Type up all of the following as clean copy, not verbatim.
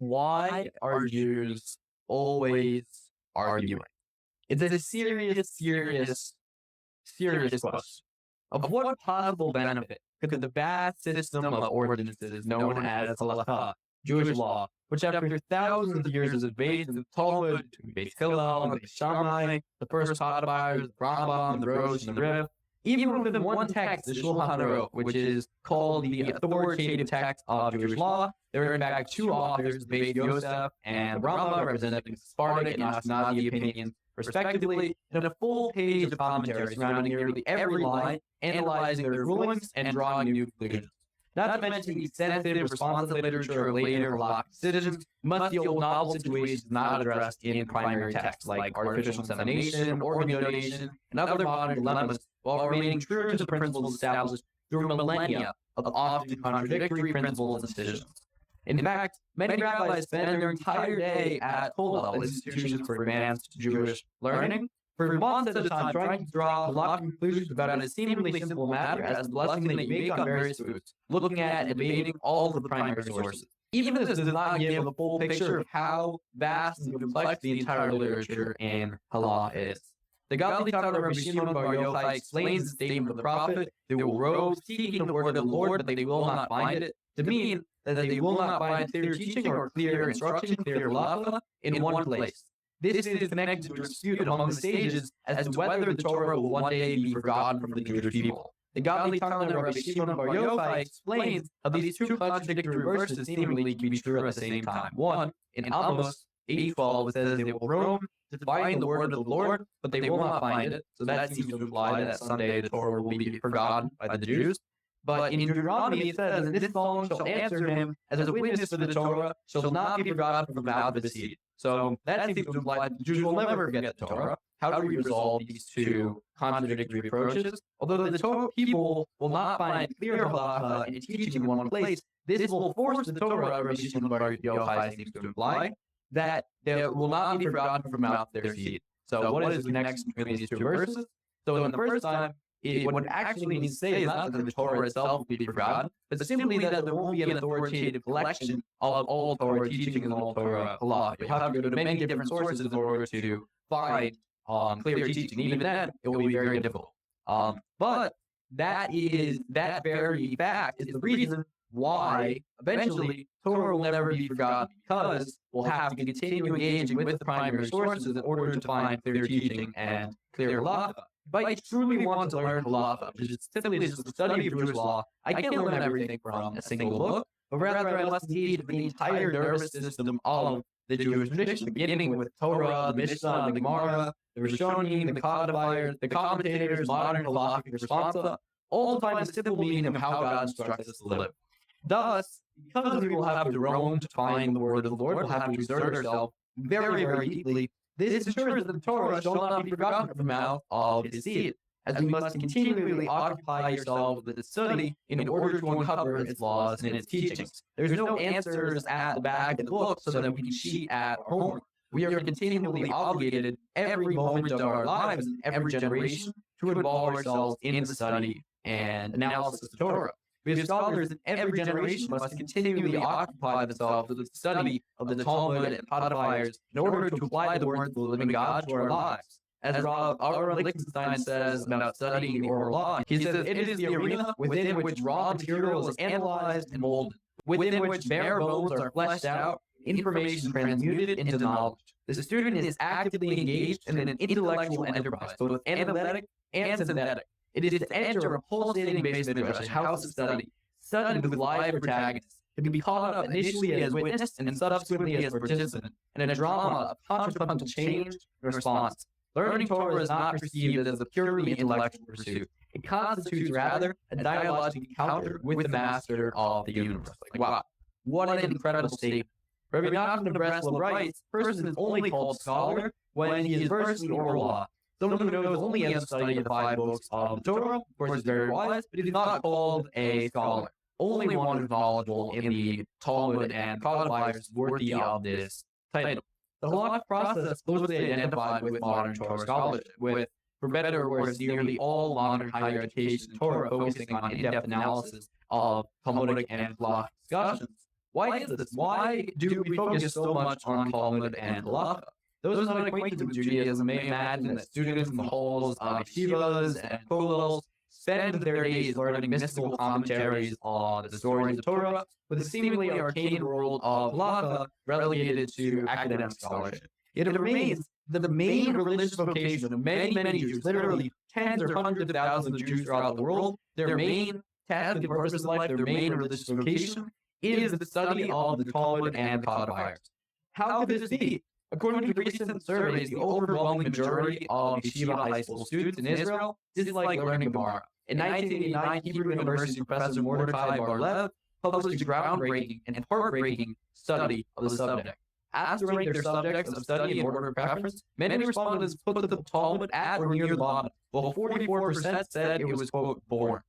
Why are Jews always arguing? It's a serious question. Of what possible benefit could the vast system of ordinances known as halakha, Jewish law, which after thousands of years is based in the Talmud, based Hillel, based shamayim, the first codifiers, the Rambam, the Rosh, and the Rif, even within one text, the Shulchan Aruch, which is called the authoritative text of Jewish law, there are in fact two authors, Beis Yosef and Rambam, representing Sephardic and Ashkenazi opinions, respectively, and a full page of commentary surrounding nearly every line, analyzing their rulings and drawing new conclusions. Not to mention the extensive responsive literature of later halakhic decisions must deal with novel situations not addressed in primary texts, like artificial insemination, organ donation, and other modern dilemmas, while remaining true to the principles established through millennia of often contradictory principles and decisions. In fact, many rabbis spend their entire day at Kollel, institutions for advanced Jewish learning, for months at a time, trying to draw halakhic conclusions about a seemingly simple matter as the blessing that you make on various foods, looking at and debating all of the primary sources. Even this does not give a full picture of how vast and complex the entire literature in halakha is. The godly Tomer Rabbi Shimon Bar Yochai explains the statement of the prophet, "They will rove seeking the word of the Lord, but they will not find it," to mean that they will not find clear teaching or clear instruction, clear halakha, in one place. This is connected to a dispute among the sages as to whether the Torah will one day be forgotten from the Jewish people. The godly Tomer Rabbi Shimon Bar Yochai explains how these two contradictory verses seemingly can be true at the same time. One, in Amos 8:12, it says they will roam to find the word of the Lord, but they will not find it. So that seems to imply that someday the Torah will be forgotten by the Jews. But in Deuteronomy it says, "And this song shall answer him as a witness for the Torah, shall not be forgotten from the mouth of his seed." So that seems to imply that the Jews will never forget the Torah. How do we resolve these two contradictory approaches? Although the Torah people will not find clear halakha and teaching in one place, this will force the Torah, Rabbi Shimon Bar Yochai seems to imply, that they will not be forgotten from out their seed. So what is the connection between these two verses? So in the first time, what it actually means to say is not that the Torah itself will be forgotten, but simply that there won't be an authoritative collection of all Torah teaching and all Torah halakha. You'll have to go to many different sources in order to find clear teaching. Even then, it will be very difficult. But that very fact is the reason why eventually Torah will never be forgotten, because we'll have to continue engaging with the primary sources in order to find clear teaching and clear halakha. If I truly want to learn halakha, which is simply just the study of Jewish law, I can't learn everything from a single book, but rather I must engage with the entire nervous system of the Jewish tradition, beginning with Torah, the Mishnah, the Gemara, the Rishonim, the codifiers, the commentators, modern halakhic responsa, all to find the simple meaning of how God instructs us to live. Thus, because we will have to roam to find the word of the Lord, we'll have to exert ourselves very, very deeply. This ensures that the Torah shall not be forgotten from the mouth of his seed, as we must continually occupy ourselves with its study in order to uncover its laws and its teachings. There's no answers at the back of the book so that we can cheat at our homework. We are continually obligated every moment of our lives and every generation to involve ourselves in the study and analysis of the Torah. Because scholars in every generation must continually occupy themselves with the study of the Talmud and codifiers in order to apply the words of the living God to our lives. As Rav Lichtenstein says about studying the oral law, he says it is the arena within which raw material is analyzed and molded, within which bare bones are fleshed out, information transmuted into knowledge. The student is actively engaged in an intellectual enterprise, both analytic and synthetic. It is to enter a pulsating base midrash, a house of studied with live protagonists, to be caught up initially as witness and subsequently as participant in a drama of contrapuntal change and response. Learning Torah is not perceived as a purely intellectual pursuit. It constitutes rather a dialogical encounter with the master of the universe. Like, wow, what an incredible statement. Rabbi Nachman of Breslov writes, a person is only called scholar when he is versed in oral law. Someone who knows only has studied the 5 books of the Torah, of course, is very wise, but he's not called a scholar. Only one who's knowledgeable in the Talmud and codifiers worthy of this title. The halakhic process is closely identified with modern Torah scholarship, with, for better or worse, nearly all modern higher education Torah focusing on in-depth analysis of Talmudic and halakhic discussions. Why is this? Why do we focus so much on Talmud and halacha? Those not acquainted with Judaism may imagine that students in the halls of yeshivas and kollels spend their days learning mystical commentaries on the stories of Torah, with the seemingly arcane world of halacha relegated to academic scholarship. Yet it remains the main religious vocation of many, many Jews, literally tens or hundreds of thousands of Jews throughout the world. Their main task and purpose in life, their main religious vocation, is the study of the Talmud and the codifiers. How could this be? According to recent surveys, the overwhelming majority of yeshiva high school students in Israel dislike learning Gemara. In 1989, Hebrew University professor Mordecai Bar-Lev published a groundbreaking and heartbreaking study of the subject. Asked to rank their subjects of study in order of preference, many respondents put the Talmud at or near the bottom, while 44% said it was, quote, boring.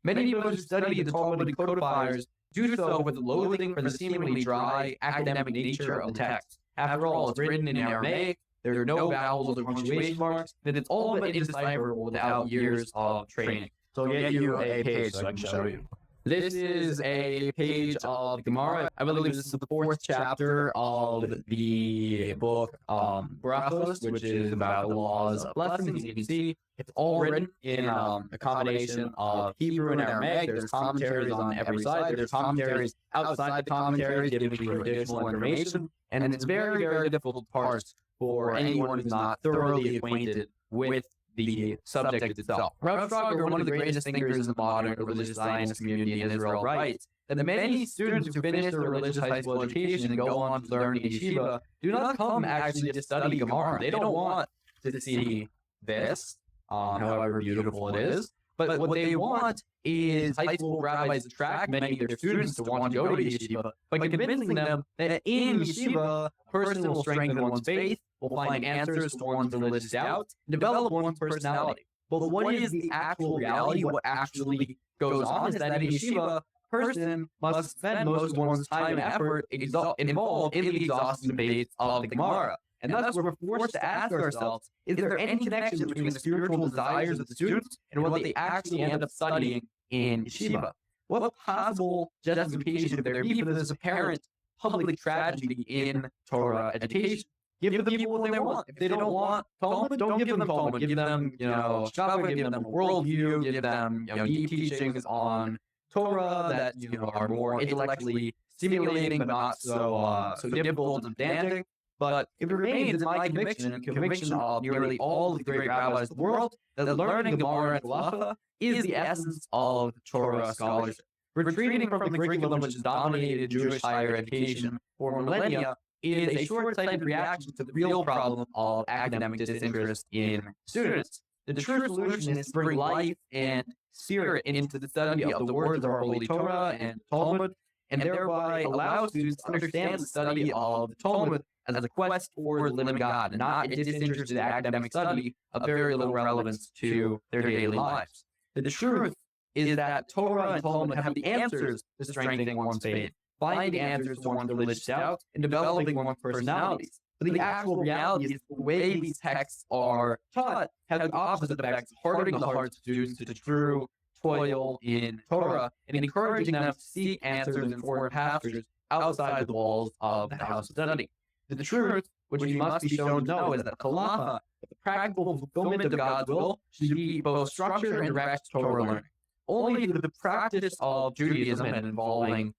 Many of those who study the Talmudic codifiers do so with loathing for the seemingly dry academic nature of the text. After all, it's written in Aramaic, there are no vowels or punctuation marks, and it's all but indecipherable without years of training. So I'll get you a page so I can show you. This is a page of Gemara. I believe this is the 4th chapter of the book Brachos, which is about the laws of blessings. You can see it's all written in a combination of Hebrew and Aramaic. There's commentaries on every side. There's commentaries outside the commentaries giving you additional information. And it's very, very difficult to parse for anyone who's not thoroughly acquainted with the subject itself. Rav Shrager, one of the greatest thinkers in the modern religious science community in Israel, writes that the many students who finish their religious high school education and go on to learn in yeshiva do not come actually to study Gemara. They don't want to see this, however beautiful it is. But what they want is high school rabbis attract many of their students to want to go to yeshiva by convincing them that in yeshiva, a person will strengthen one's faith, will find answers to one's religious doubts, and develop one's personality. But what is the actual reality? What actually goes on is that in yeshiva, a person must spend most of one's time and effort involved in the exhaustive debates of the Gemara. And thus, we're forced to ask ourselves, is there any connection between the spiritual desires of the students and what they actually end up studying in yeshiva? What possible justification could there be for this apparent public tragedy in Torah education? Give the people what they want. If they don't want Talmud, don't give them Talmud. Give them, Shabbat, give them a worldview, give them, deep teachings on Torah that, are more intellectually stimulating but not so difficult and pedantic. But it remains my conviction and conviction of nearly all the great rabbis of the world that learning Gemara and halacha is the essence of Torah scholarship. Retreating from the curriculum which has dominated Jewish higher education for millennia is a short-sighted reaction to the real problem of academic disinterest in students. The true solution is to bring life and spirit into the study of the words of our Holy Torah and Talmud, and thereby allow students to understand the study of the Talmud as a quest for the living God, and not a disinterested academic study of very little relevance to their daily lives. The truth is that Torah and Talmud have the answers to strengthening one's faith, finding answers to one's religious doubts, and developing one's personalities. But the actual reality is the way these texts are taught has the opposite effects, hardening the hearts of students to true toil in Torah and encouraging them to seek answers in foreign pastures outside the walls of the house of study. The truth, which we must be shown to know, is that halacha, the practical fulfillment of God's will, should be both structure and direct Torah learning. Only the practice of Judaism and involving,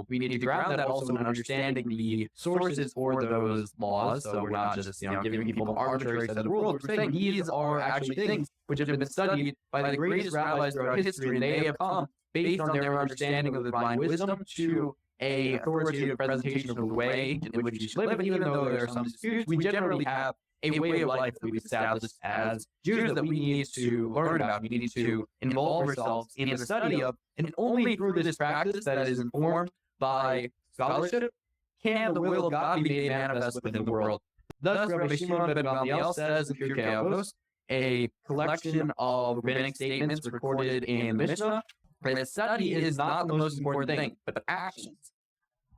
we need to ground that also in understanding the sources for those laws. So we're not just, giving people an arbitrary set of rules. We're saying these are actually things which have been studied by the greatest rabbis throughout history, and they have come based on their understanding of the divine wisdom to a authoritative presentation of the way in which you should live. And even though there are some disputes, we generally have a way of life that we've established as Jews that we need to learn about. We need to involve ourselves in the study of, and only through this practice that is informed by scholarship can the will of God be made manifest within the world. Thus, Rabbi Shimon ben Gamliel says in Pirkei Avos, a collection of rabbinic statements recorded in Mishnah, that study is not the most important thing, but actions.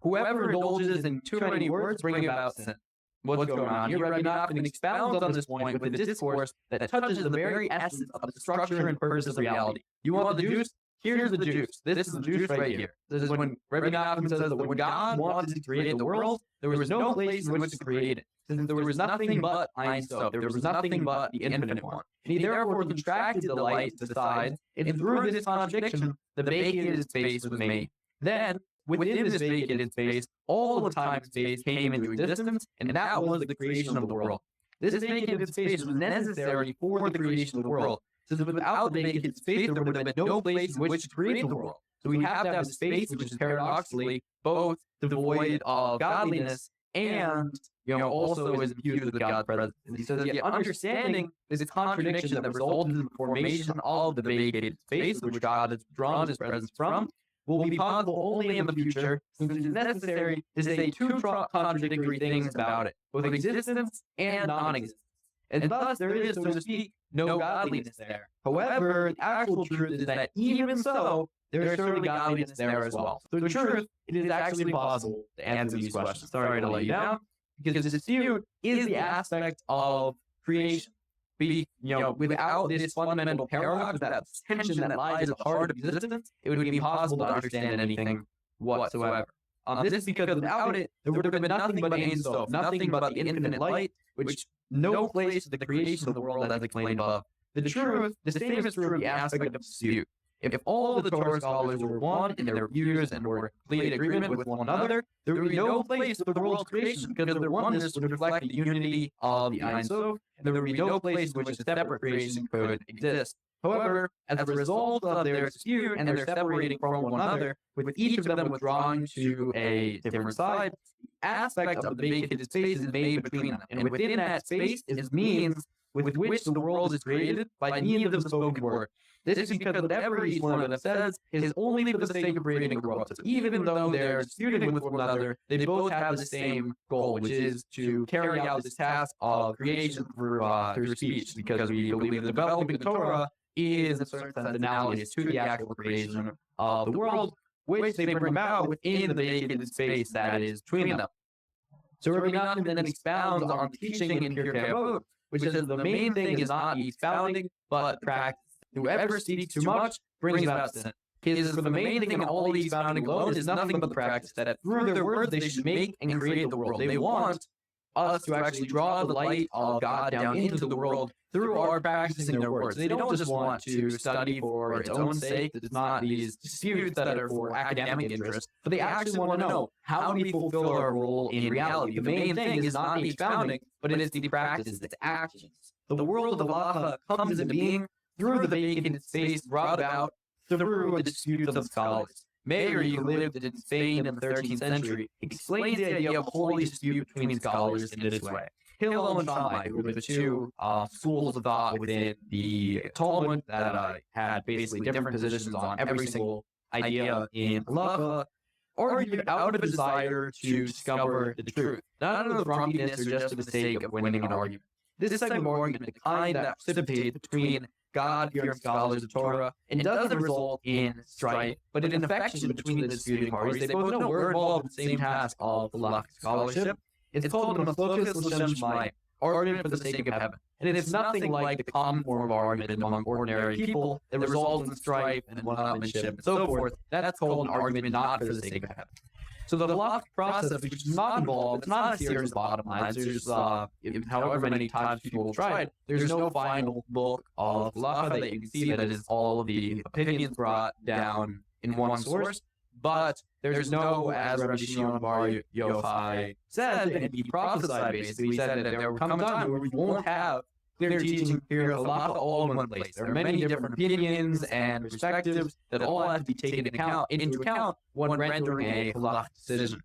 Whoever indulges in too many words bring about sin. What's going on here? Rabbi Nachman expounds on this point with a discourse that touches the very essence of the structure and purpose of reality. You want the juice? here's the juice. This is the juice right here. This is when Rabbi Nachman says that when God wanted to create the world, there was no place in which to create it, since there was nothing but Ein Sof. There was nothing but the infinite one. And he therefore contracted the light to the sides, and through this contradiction, the vacated space was made. Then, within this vacated space, all of time and space came into existence, and that was the creation of the world. This vacated space was necessary for the creation of the world, since without the vacated space, there would have been no place in which to create the world. So we have to have a space which is paradoxically both devoid of godliness and, also is imbued with God's presence. And he says, yet understanding this contradiction that resulted in the formation of the vacated space, which God has drawn his presence from, will be possible only in the future, since it is necessary to say two contradictory things about it, both existence and non-existence. And thus there is, so to speak, no godliness there. However, the actual truth is that even so, there is certainly godliness there as well. So the truth, it is actually impossible to answer these questions. Sorry to let you down, because this dispute is the aspect of creation. Without this fundamental paradox, that tension that lies at the heart of existence, it would be impossible to understand anything whatsoever. This is because without it, there would have been nothing but Ein Sof, nothing but the infinite light, which no place in the creation of the world as explained above. The truth, the same is true of the aspect of dispute. If all of the Torah scholars were one in their views and were in complete agreement with one another, there would be no place for the world's creation, because their oneness would reflect the unity of the Ein Sof, and there would be no place in which a separate creation could exist. However, as a result of their dispute and their separating from one another, with each of them withdrawing to a different side, the aspect of the vacated space is made between them, and within that space is means with which the world is created by means of the spoken word. This is because whatever each one of them says is only for the sake of creating the world. So even though they're disputing with one another, they both have the same goal, which is to carry out this task of creation through speech, because we believe that developing the Torah is in a certain sense analogous to the actual creation of the world, which they bring about within the vacated space that is between them. So Rabbi Nachman then expounds on teaching in Pirkei Avot, which says the main thing is not expounding, but practice. Whoever speaks too much brings about sin. Because for the main thing in all these expounding alone is nothing but the practice, that through their words they should make and create the world. They want us to actually draw the light of God down into the world through our practicing their words. They don't just want to study for its own sake. It's not these disputes that are for academic interest, but they actually want to know, how do we fulfill our role in reality? The main thing is not the expounding, but it is the practice, it's actions. The world of halacha comes into being through the vacated space brought about through the disputes of scholars. Meir, who lived in Spain in the 13th century, explains the idea of holy dispute between scholars in this way. Hillel and Shammai, who were the two schools of thought within the Talmud that had basically different positions on every single idea in halacha, argued out of a desire to discover the truth, not out of drunkenness or just for the sake of winning an argument. This type of argument, the kind that precipitates between God-fearing scholars of Torah, and doesn't result in strife, but in affection between the disputing parties. They both know we're involved in the same task of halakhic scholarship. It's called the machloket shamayim, argument for the sake of heaven. And it's nothing like the common form of argument among ordinary people that results in strife and one-upmanship and so forth. That's called an argument not for the sake of heaven. So the halakhic process, which is not involved, it's not a serious bottom line. There's, however many times people have tried, there's no final book of halacha that you can see that is all of the opinions brought down in one source. But there's no, as Rabbi Shimon bar Yochai said, and he prophesied basically, he said that there will come a time where we won't have clear teaching, clear halacha all in one place. There are many different opinions and perspectives that all have to be taken into account when rendering a halachic decision.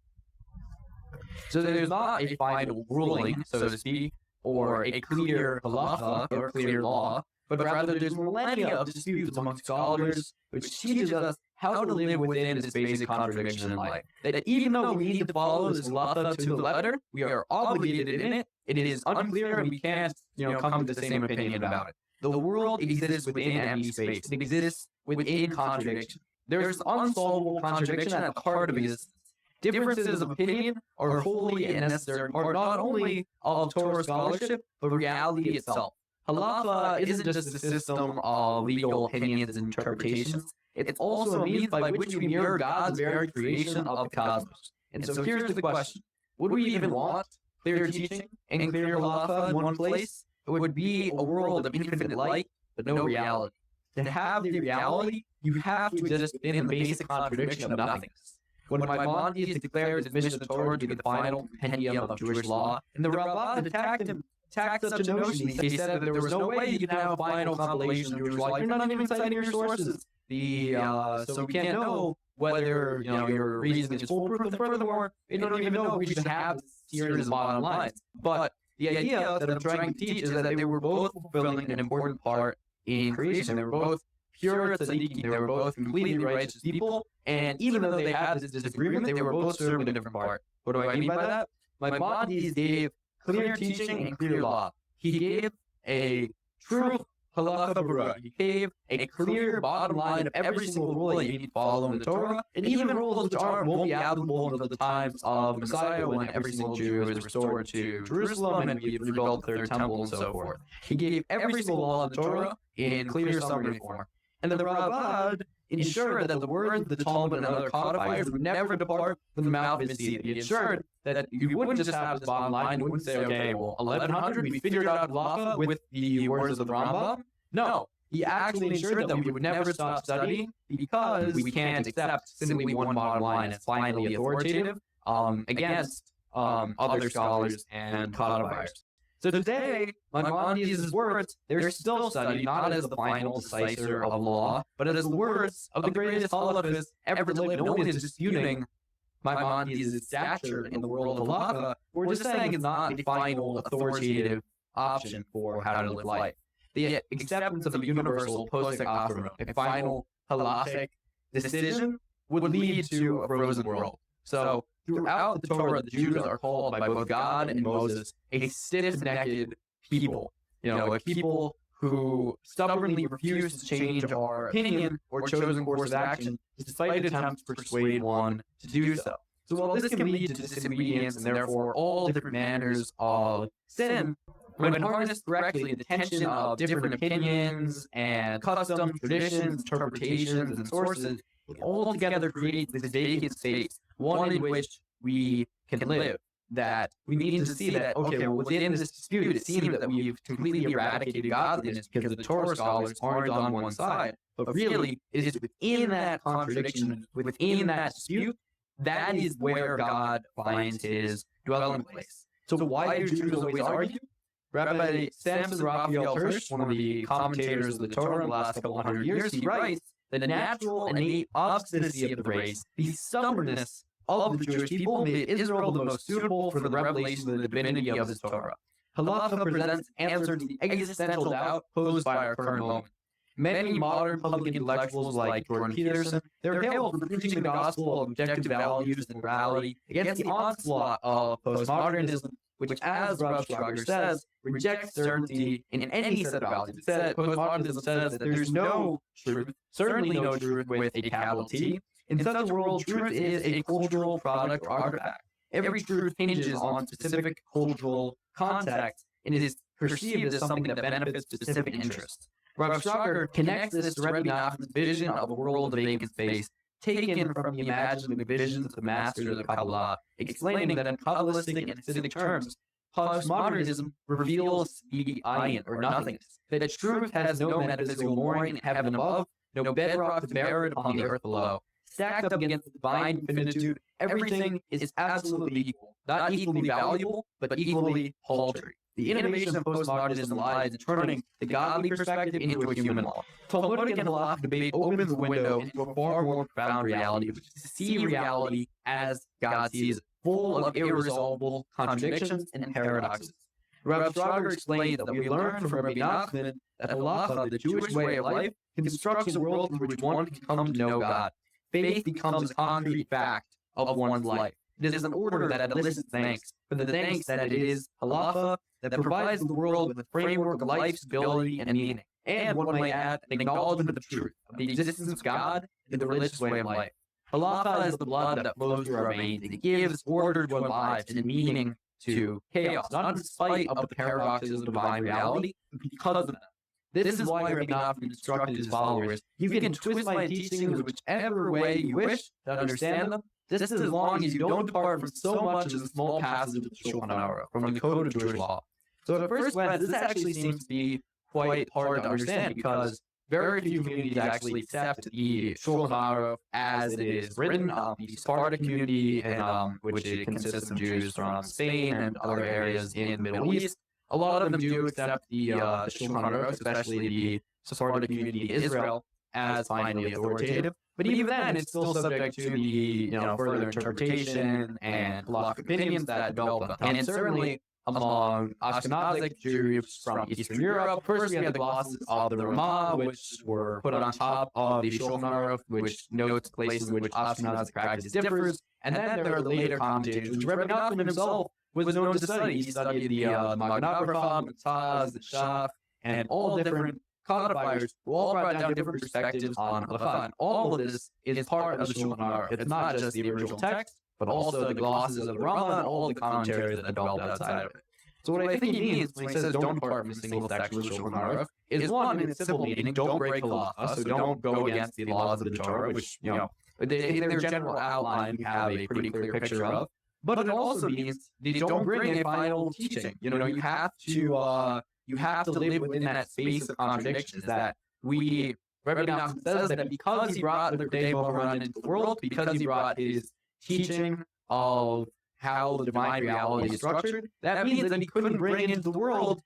So there's not a final ruling, so to speak, or a clear halacha or clear law, but rather there's millennia of disputes among scholars, which teaches us how to live within this basic contradiction in life. That even though we need to follow this halacha to the letter, we are obligated in it. It is unclear, and we can't, come to the same opinion about it. The world exists within empty space. It exists within contradiction. There is unsolvable contradiction at the heart of existence. Differences of opinion are wholly and necessary part not only of Torah scholarship, but reality itself. halacha isn't just a system of legal opinions and interpretations. It's also a means by which we mirror God's very creation of the cosmos. And so here's the question. Would we even want clear teaching and clear halacha in one place? It would be a world of infinite light, but no reality. To have the reality, you have to exist in the basic contradiction of nothingness. When Maimonides declared his mission of Torah to be the final compendium of Jewish law, and the Rabbis attacked such a notion, they said that there was no way you could have a final compilation of Jewish law. You're not even citing your sources. So we can't know whether your reason is foolproof. And furthermore, we don't even know if we should have this series of bottom lines. But the idea that I'm trying to teach is that they were both fulfilling an important part in creation. They were both pure tzaddikim. They were both completely righteous people. And even though they had this disagreement, they were both serving a different part. What do I mean by that? Maimonides gave clear teaching and clear law. He gave a true halacha barura. He gave a clear bottom line of every single rule that you need to follow in the Torah, and even rules which won't be applicable until the times of Messiah, when every single Jew is restored to Jerusalem and we rebuilt their temple and so forth. He gave every single law in the Torah in clear summary form. And the Rabbad ensured that the words of the Talmud and other codifiers would never depart from the mouth of his seed. He ensured that you wouldn't just have this bottom line. You wouldn't say, okay, well, 1100, we figured out halacha with the words of the Rambam. No, he actually ensured that we would never stop studying because we can't accept simply one bottom line as finally authoritative against other scholars and codifiers. So today, Maimonides' words, they're still studied not as the final decisor of law, but as the words of the greatest halakhist ever to live. No one is disputing Maimonides' stature in the world of halacha. We're just saying it's not the final authoritative option for how to live life. The acceptance of a universal postic achron, a final halachic decision, would lead to a frozen world. So throughout the Torah, the Jews are called by both God and Moses a stiff-necked people. A people who stubbornly refuse to change our opinion or chosen course of action, despite attempts to persuade one to do so. So while this can lead to disobedience and therefore all different manners of sin, when harnessed correctly, the tension of different opinions and customs, traditions, interpretations, and sources all together creates this vacant space, one in which we can live. That we need to see that, okay, well, within this dispute, it seems that we've completely eradicated godliness because the Torah scholars aren't on one side. But really, it is within that contradiction, within that dispute, that is where God finds his dwelling place. So why do Jews always argue? Rabbi Samson Raphael Hirsch, one of the commentators of the Torah in the last couple hundred years, he writes that the natural innate obstinacy of the race, the stubbornness of the Jewish people, made Israel the most suitable for the revelation of the divinity of the Torah. Halacha presents answer to the existential doubt posed by our current moment. Many modern public intellectuals like Jordan Peterson, they're hailed for preaching the gospel of objective values and morality against the onslaught of postmodernism, which, as Rav Shrager says, rejects certainty in any set of values. Postmodernism says that there's no truth, certainly no truth with a capital T. In such a world, truth is a cultural product or artifact. Every truth hinges on specific cultural context and is perceived as something that benefits specific interests. Rav Shrager connects this to Rebbe Nachman's vision of a world of vacant space, taken from the imagining visions of the masters of the Kabbalah, explaining that in Kabbalistic and Hasidic terms, postmodernism reveals the ayin, or nothingness, that truth has no metaphysical mooring in heaven above, no bedrock to bear it upon the earth below. Stacked up against the divine infinitude, everything is absolutely equal, not equally valuable, but equally paltry. The innovation of postmodernism lies in turning the godly perspective into a human law. Talmudic and halachic debate opens the window into a far more profound reality, which is to see reality as God sees it, full of irresolvable contradictions and paradoxes. Rav Shrager explained that we learn from Rabbi Nachman that halacha, the Jewish way of life, constructs a world through which one can come to know God. Faith becomes a concrete fact of one's life. It is an order that elicits thanks, for the thanks that it is halacha that provides the world with a framework of life's ability and meaning, and one might add, an acknowledgement of the truth, of the existence of God in the religious way of life. Halacha is the blood that flows through our veins. It gives order to our lives and meaning to chaos, not in spite of the paradoxes of divine reality, but because of them. This is why Rabbi Nachman instructed his followers, you can twist my teachings whichever way you wish to understand them, just as long as you don't depart from so much as a small passage of the Shulchan Aruch, from the code of Jewish law. So at first glance, this actually seems to be quite hard to understand because very few communities actually accept the Shulchan Aruch as it is written. The Sephardic community, which it consists of Jews from Spain and other areas in the Middle East, a lot of them do accept the Shulchan Aruch, especially the Sephardic community in Israel, as finally authoritative. But even then, it's still subject to the further interpretation and philosophical opinions that develop. And certainly among Ashkenazic Jews from Eastern Europe, first we have the glosses of the Ramah, which were put on top of the Shulchan Aruch, which notes places in which Ashkenazic practice differs. And then there are the later commentators, which Rebbe Nachman himself was known to study. He studied the Magen Avraham, the Taz, the Shaf, and all different codifiers who all brought down different perspectives on halakha. And all of this is part of the Shulchan Aruch. It's not just the original text, but also the glosses of the Rama and all the commentaries that developed outside of it. So what I think he means when he says don't depart from a single section of the Shulchan Aruch is one, in its simple meaning, don't break halakha, so don't go against the laws of the Torah, which, in their general outline we have a pretty clear picture of. But it also means that you don't bring a final teaching. You have to live within that space of contradictions that Rabbi Nachman says that because he brought the day Moharan into the world, because he brought his teaching of how the divine reality is structured, that means that he couldn't bring into the world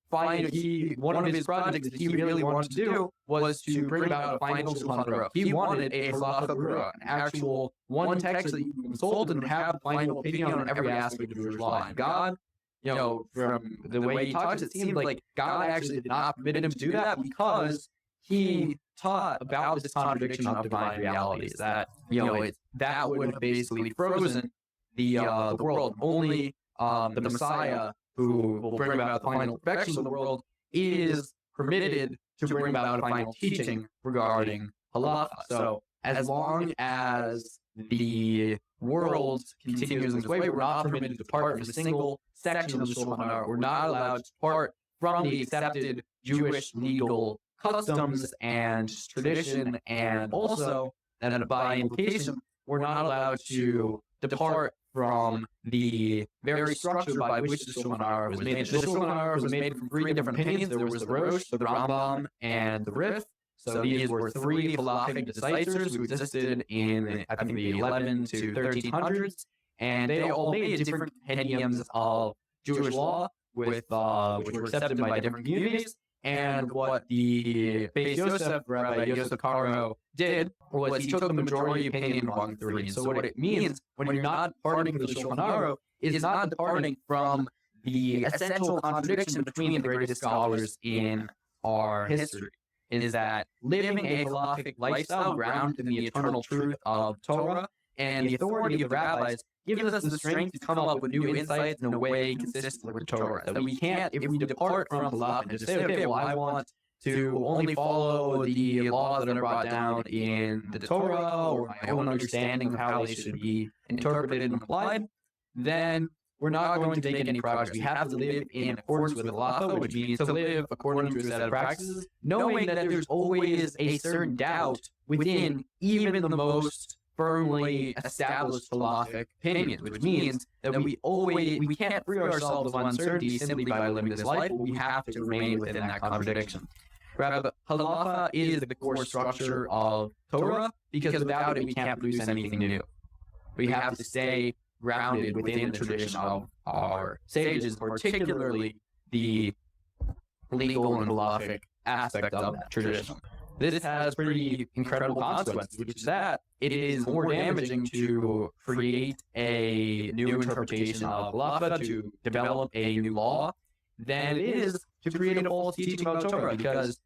one of his projects that he really wanted to do was to bring about a final Shulchan Aruch. He wanted a halacha berurah, an actual one text that you can consult and have final opinion on every aspect of Jewish law. And God, from the way he talks, it seems like God actually did not permit him to do that because he taught about this contradiction of divine realities. That that would have basically frozen the world. Only the Messiah, who will bring about the final perfection of the world, is permitted to bring about a final teaching regarding halakha. So as long as the world continues in this way, we're not permitted to depart from a single section of the Shulchan Aruch. We're not allowed to depart from the accepted Jewish legal customs and tradition, and also, and by implication, we're not allowed to depart from the very structure by which the Shulchan Aruch was made. The Shulchan Aruch was made from three different opinions. There was the Rosh, the Rambam, and the Rif. So these were three halachic decisors who existed in, I think, the 11 to 1300s, and they all made different compendiums of Jewish law, which were accepted by different communities. And what the Beis Yosef, Rabbi Yosef Karo, did was he took the majority opinion among three. And so what it means when you're not departing from the Shulchan Aruch is not departing from the essential contradiction between the greatest scholars in our history. Is that living a halakhic lifestyle grounded in the eternal truth of Torah and the authority of the rabbis gives us the strength to come up with new insights in a way consistent with Torah. That we can't, if we depart from halakha and just say, okay, well, I want to only follow the laws that are brought down in the Torah or my own understanding of how they should be interpreted and applied, then we're not going to make any progress. We have to live in accordance with halakha, which means to live according to a set of practices, knowing that there's always a certain doubt within even the most firmly established halakhic opinions, which means that we can't free ourselves of uncertainty simply by living this life, but we have to remain within that contradiction. Rather, halakha is the core structure of Torah, because without it we can't produce anything new. We have to stay grounded within the tradition of our sages, particularly the legal and halakhic aspect of that tradition. This has pretty incredible consequences, which is that it is more damaging to create a new interpretation of halakha, to develop a new law, than it is to create a false teaching about Torah, because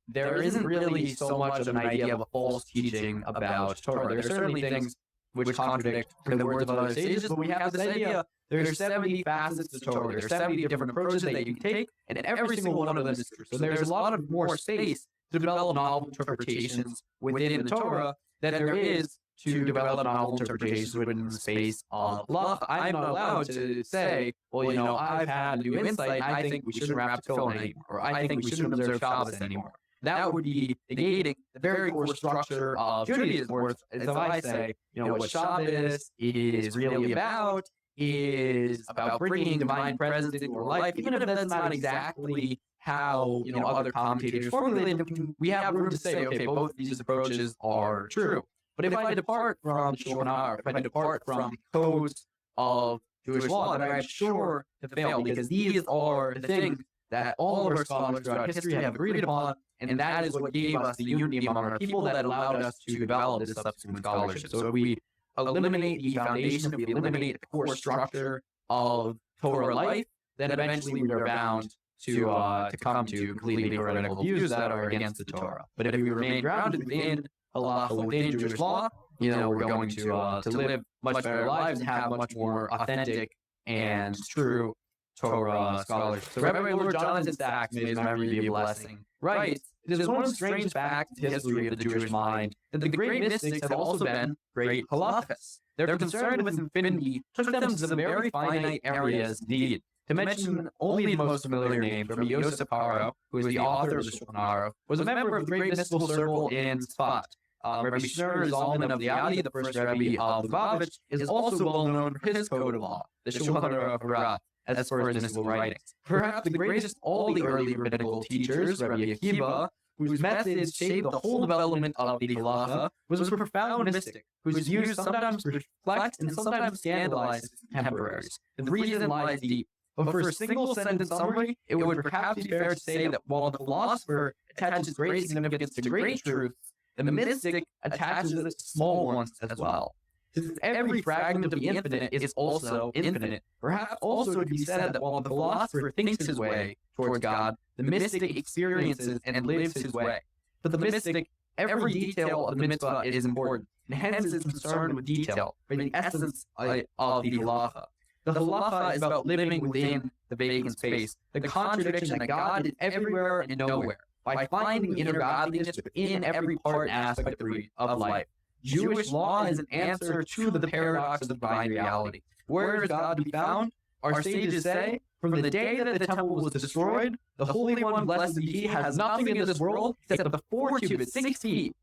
there isn't really so much of an idea of a false teaching about Torah. There are certainly things which contradict the words of other sages, but we have this idea there's 70 facets to Torah. There's 70 different approaches that you can take, and every single one of them is true. So there's a lot of more space to develop novel interpretations within the Torah than there is to develop novel interpretations within the space of halacha. I'm not allowed to say, well, I've had new insight, and I think we shouldn't wrap tefillin anymore, or I think we shouldn't observe Shabbos anymore. That would be negating the very core structure of Judaism, or as if I say, what Shabbos is really about is about bringing divine presence into our life, even if that's not exactly how other commentators formulate them. We have room to say, okay, both these approaches are true. But if I depart from Shulchan Aruch, if I depart from the codes of Jewish law, then I'm sure to fail, because these are the things that all of our scholars throughout history have agreed upon, and that is what gave us the unity among our people that allowed us to develop this subsequent scholarship. So if we eliminate the foundation, if we eliminate the core structure of Torah life, then eventually we are bound to come to completely heretical views that are against the Torah. But if we remain grounded within halacha, within Jewish law, we're going to live much better lives and have much more authentic and true Torah scholarship. So Rabbi Lord Jonathan Sachs, may his memory be a blessing, writes, it is one of the strange facts in the history of the Jewish mind that the great mystics have also been great halachists. Their concern with infinity took them to some very finite areas indeed. To mention only the most familiar names, Rabbi Yosef Karo, who is the author of the Shulchan Aruch, was a member of the great mystical circle in Tzfat. Rabbi Shneur Zalman of Liadi, the first Rebbe of Lubavitch, is also well known for his code of law, the Shulchan Aruch, as for his mystical writings. Perhaps the greatest of all the early rabbinical teachers, Rabbi Akiva, whose methods shaped the whole development of the halacha, was a profound mystic, whose views sometimes reflect and sometimes scandalize his contemporaries. The reason lies deep. But for a single sentence summary, it would perhaps be fair to say that while the philosopher attaches great significance to great truths, the mystic attaches small ones as well. Since every fragment of the infinite is also infinite, perhaps also it could be said that while the philosopher thinks his way towards God, the mystic experiences and lives his way. For the mystic, every detail of the mitzvah is important, and hence is concerned with detail, for the essence of the halacha. The halacha is about living within the vacant space, the contradiction that God is everywhere and nowhere, by finding inner godliness within every part and aspect of life. Jewish law is an answer to the paradox of divine reality. Where is God to be found? Our sages say, from the day that the temple was destroyed, the Holy One, blessed be He, has nothing in this world except the 4 cubits, 6 feet.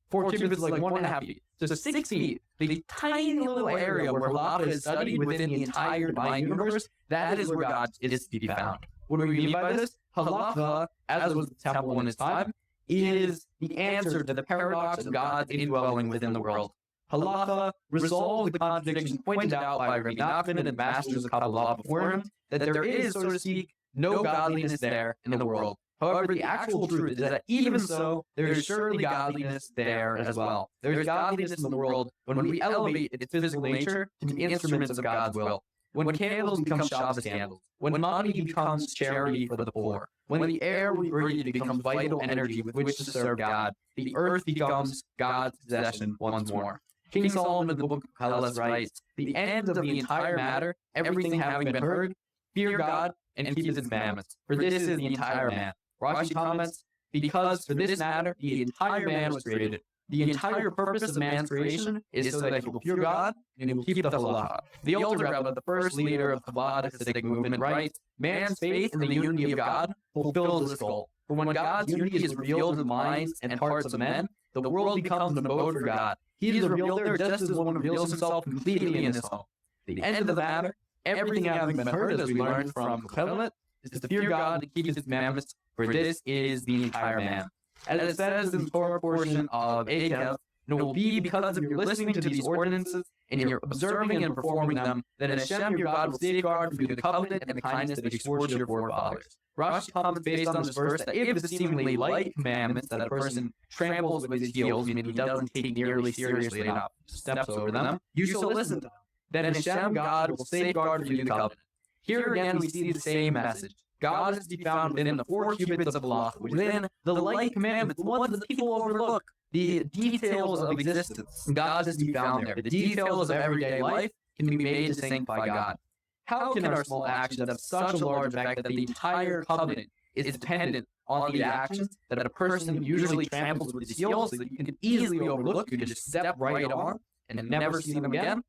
4 cubits is like 1.5 feet. So 6 feet, the tiny little area where halacha is studied within the entire divine universe, that is where God is to be found. What do we mean by this? Halacha, as was the temple in his time, is the answer to the paradox of God's indwelling within the world. Halacha resolves the contradiction pointed out by Rabbi Nachman and the masters of Kabbalah before him, that there is, so to speak, no godliness there in the world. However, the actual truth is that even so, there is surely godliness there as well. There is godliness in the world when we elevate its physical nature to be instruments of God's will. When candles become Shabbos candles, when money becomes charity for the poor, when the air we breathe becomes vital energy with which to serve God, the earth becomes God's possession once more. King Solomon in the book of Koheles writes, the end of the entire matter, everything having been heard, fear God and keep His commandments, for this is the entire man. Rashi comments, because for this matter, the entire man was created. The entire purpose of man's creation is so that he will fear God and he will keep the halacha. The Alter Rebbe, the first leader of the Chabad Hasidic movement, writes, man's faith in the unity of God fulfills this goal. For when God's unity is revealed in the minds and hearts of men, the world becomes an abode for God. He is revealed there just as one reveals himself completely in his home. The end of the matter, everything having been heard, as we learned from Kohelet, is to fear God and keep His commandments, for this is the entire man. As it says in the Torah portion of Akev, it will be because of your listening to these ordinances and your observing and performing them that Hashem your God will safeguard for you the covenant and the kindness that He swore to your forefathers. Rashi comments based on this verse that if the seemingly light commandments that a person tramples with his heels, meaning he doesn't take nearly seriously enough, steps over them, you shall listen to them. Then Hashem God will safeguard for you the covenant. Here again we see the same message. God is to be found within the 4 cubits of halacha, within the light commandments, the ones that people overlook, the details of existence. God is to be found there. The details of everyday life can be made to sanctify God. How can our small actions have such a large effect that the entire covenant is dependent on the actions that a person usually tramples with his heels so that you can easily overlook, you can just step right on and never see them again.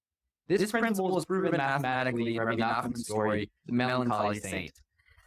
This principle is proven mathematically in Rabbi Nachman's story, the melancholy saint.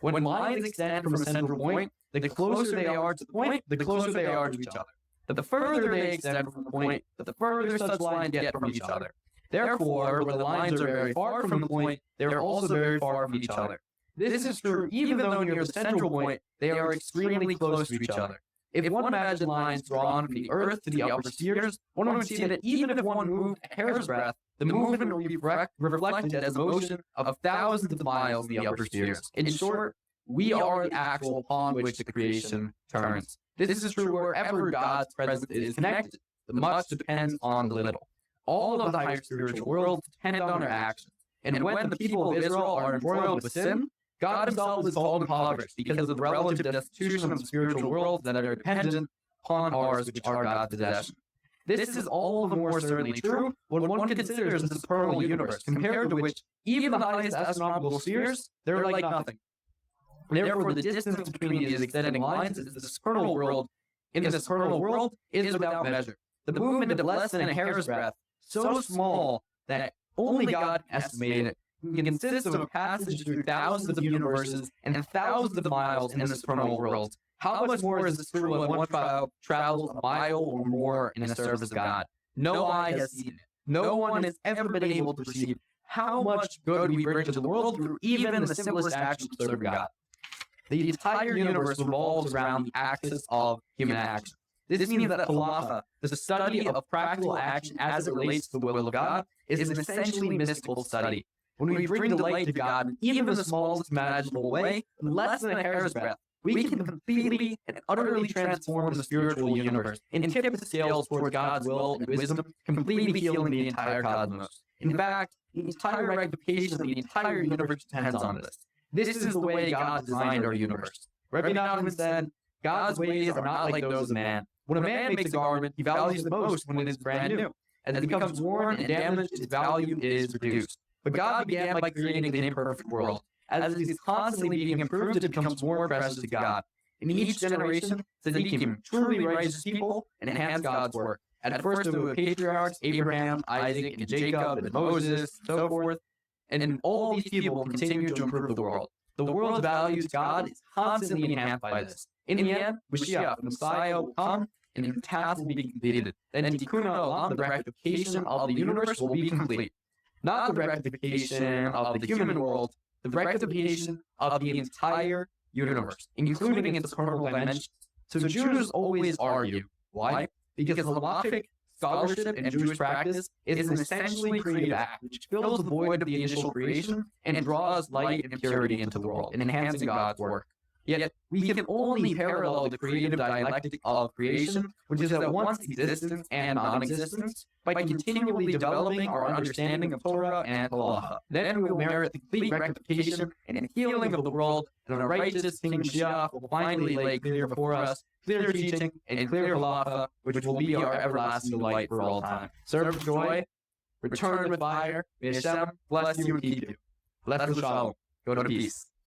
When lines extend from a central point, the closer they are to the point, the closer they are to each other. The further they extend from the point, the further such lines get from each other. Therefore, when the lines are very far from the point, they are also very far from each other. This is true even though near the central point, they are extremely close to each other. If one imagined lines drawn from the earth to the upper spheres, one would see that even if one moved a hair's breadth, the movement will be reflected as a motion of thousands of miles in the upper spheres. In short, we are the axle upon which the creation turns. This is true wherever God's presence is connected. The much depends on the little. All of the higher spiritual worlds depend on our actions. And when the people of Israel are embroiled with sin, God himself is called impoverished because of the relative destitution of the spiritual worlds that are dependent upon ours, which are God's possession. This is all the more certainly true when one considers the supernal universe, compared to which even the highest astronomical spheres, they're like nothing. Therefore, the distance between these extending lines in the supernal world is without measure. The movement of less than a hair's breadth, so small that only God estimated it, consists of a passage through thousands of universes and thousands of miles in the supernal world. How much more is this true when one travels a mile or more in the service of God? No eye has seen it. No one has ever been able to perceive how much good we bring to the world through even the simplest actions to serve God. The entire universe revolves around the axis of human action. This means that halacha, the study of practical action as it relates to the will of God, is an essentially mystical study. When we bring delight to God in even the smallest imaginable way, in less than a hair's breadth, we can completely and utterly transform the spiritual universe and tip the scales toward God's will and wisdom, completely healing the entire cosmos. In fact, the entire rectification of the entire universe depends on this. This is the way God designed our universe. Rabbi Nachman said, God's ways are not like those of man. When a man makes a garment, he values it most when it is brand new. As it becomes worn and damaged, its value is reduced. But God began by creating an imperfect world. As it is constantly being improved, it becomes more precious to God. In each generation, tzaddikim, truly righteous people, enhance God's work. At first, there were patriarchs, Abraham, Isaac, and Jacob, and Moses, and so forth. And all these people continue to improve the world. The world's value to God is constantly enhanced by this. In the end, Mashiach, the Messiah, will come, and the task will be completed. Then Tikkun Olam, the rectification of the universe, will be complete. Not the rectification of the human world, the rectification of the entire universe, including its supernal dimensions. So Jews always argue. Why? Because halachic scholarship and Jewish practice is an essentially creative act which fills the void of the initial creation and draws light and purity into the world, enhancing God's work. Yet, we can only parallel the creative dialectic of creation, which is at once existence and non-existence, by continually developing our understanding of Torah and Halacha. Then we will merit the complete rectification and healing of the world, and a righteous King Mashiach will finally lay clear before us clear teaching and clear Halacha, which will be our everlasting light for all time. Serve with joy, return with fire. May Hashem bless you and keep you. Bless the Shalom. Go to peace.